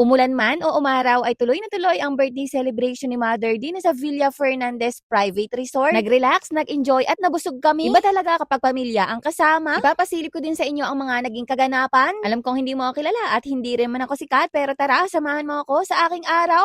Umulan man o umaraw ay tuloy na tuloy ang birthday celebration ni Mother din sa Villa Fernandez Private Resort. Nag-relax, nag-enjoy at nabusog kami. Iba talaga kapag pamilya ang kasama. Ipapasilip ko din sa inyo ang mga naging kaganapan. Alam kong hindi mo ako kilala at hindi rin man ako sikat, pero tara, samahan mo ako sa aking araw.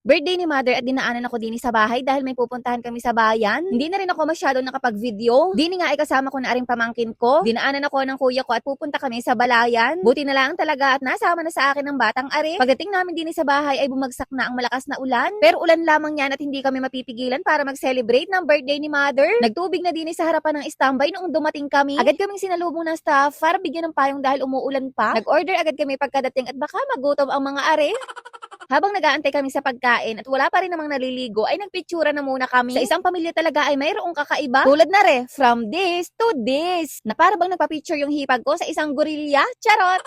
Birthday ni Mother at dinaanan ako din sa bahay dahil may pupuntahan kami sa bayan. Hindi na rin ako masyado nakapag-video. Dini nga ay kasama ko na rin pamangkin ko. Dinaanan ako ng kuya ko at pupunta kami sa balayan. Buti na lang talaga at nasama na sa akin ng batang are. Pagdating namin din sa bahay ay bumagsak na ang malakas na ulan. Pero ulan lamang yan at hindi kami mapipigilan para mag-celebrate ng birthday ni Mother. Nagtubig na din sa harapan ng standby noong dumating kami. Agad kaming sinalubong ng staff para bigyan ng payong dahil umuulan pa. Nag-order agad kami pagkadating at baka magutom ang mga are. Habang nag-aantay kami sa pagkain at wala pa rin namang naliligo, ay nagpitsura na muna kami. Sa isang pamilya talaga ay mayroong kakaiba. Tulad na from this to this. Na para bang nagpa-picture yung hipag ko sa isang gorilya? Charot!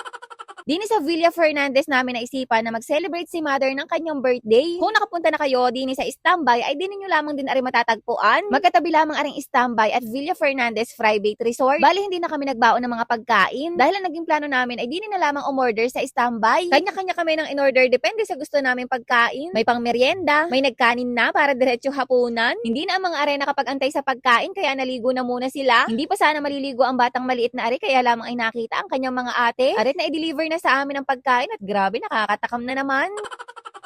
Dini sa Villa Fernandez namin naisipan na mag-celebrate si Mother ng kanyang birthday. Kung nakapunta na kayo dini sa standby, ay dinin nyo lamang din ari matatagpuan. Magkatabi lamang aring standby at Villa Fernandez Private Resort. Bali hindi na kami nagbaon ng mga pagkain. Dahil ang naging plano namin ay dinin na lamang umorder sa standby. Kanya-kanya kami ng in-order depende sa gusto namin pagkain. May pang merienda, may nagkanin na para diretso hapunan. Hindi na ang mga are nakapag-antay sa pagkain kaya naligo na muna sila. Hindi pa sana maliligo ang batang maliit na are kaya lamang ay nakita ang kanyang mga ate. Aret na i-deliver na sa amin ang pagkain at grabe nakakatakam na naman.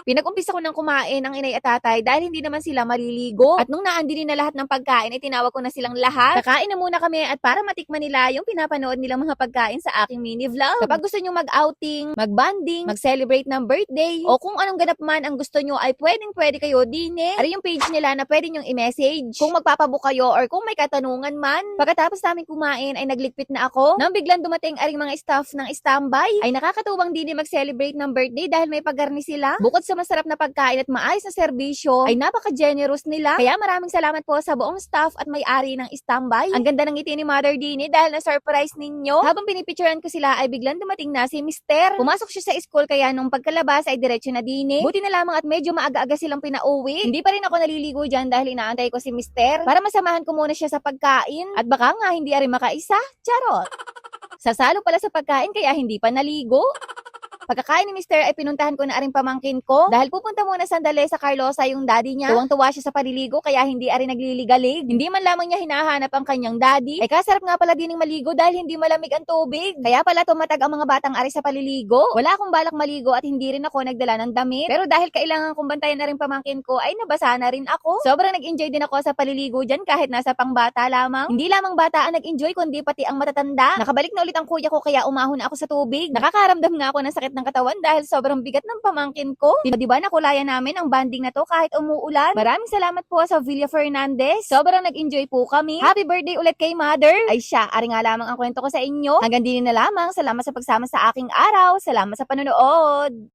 Pinag-umpisa ko ng kumain ang inay at tatay dahil hindi naman sila maliligo. At nung naandinin na lahat ng pagkain, ay tinawag ko na silang lahat. Kakain na muna kami at para matikman nila yung pinapanood nilang mga pagkain sa aking mini vlog. Kapag gusto nyo mag-outing, mag-bonding, mag-celebrate ng birthday, o kung anong ganap man ang gusto nyo ay pwedeng-pwede kayo din eh. Ari yung page nila na pwede nyong i-message. Kung magpapabook kayo or kung may katanungan man. Pagkatapos namin kumain ay nagligpit na ako. Nang biglang dumating aring mga staff ng standby, ay nakakatuwang din mag-celebrate ng birthday dahil may pagarni sila. Bukod sa masarap na pagkain at maayos na serbisyo, ay napaka-generous nila. Kaya maraming salamat po sa buong staff at may-ari ng standby. Ang ganda ng ngiti ni Mother Dini dahil na-surprise ninyo. Habang pinipicturean ko sila ay biglang dumating na si Mister. Pumasok siya sa school kaya nung pagkalabas ay diretso na Dini. Buti na lamang at medyo maaga-aga silang pinauwi. Hindi pa rin ako naliligo dyan dahil inaantay ko si Mister para masamahan ko muna siya sa pagkain. At baka nga hindi rin makaisa. Charot! Sasalo pala sa pagkain kaya hindi pa naligo. Pagkakain ni Mr. ay pinuntahan ko na aring pamangkin ko dahil pupunta muna sandali sa Carlosa yung daddy niya. Tuwang-tuwa siya sa paliligo kaya hindi aring nagliligalig. Hindi man lamang niya hinahanap ang kanyang daddy. Ay kasarap nga pala din ng maligo dahil hindi malamig ang tubig. Kaya pala tumatag ang mga batang ari sa paliligo. Wala akong balak maligo at hindi rin ako nagdala ng damit. Pero dahil kailangan kong bantayan na rin pamangkin ko ay nabasa na rin ako. Sobrang nag-enjoy din ako sa paliligo dyan kahit nasa pangbata lamang. Hindi lamang bata ang nag-enjoy kundi pati ang matatanda. Nakabalik na ulit ang kuya ko kaya umahon na ako sa tubig. Nakakaramdam nga ako ng sakit ng katawan dahil sobrang bigat ng pamangkin ko. Diba nakulayan namin ang banding na to kahit umuulan. Maraming salamat po sa Villa Fernandez. Sobrang nag-enjoy po kami. Happy birthday ulit kay Mother. Ay siya, ari nga lamang ang kwento ko sa inyo. Hanggang din na lamang. Salamat sa pagsama sa aking araw. Salamat sa panonood.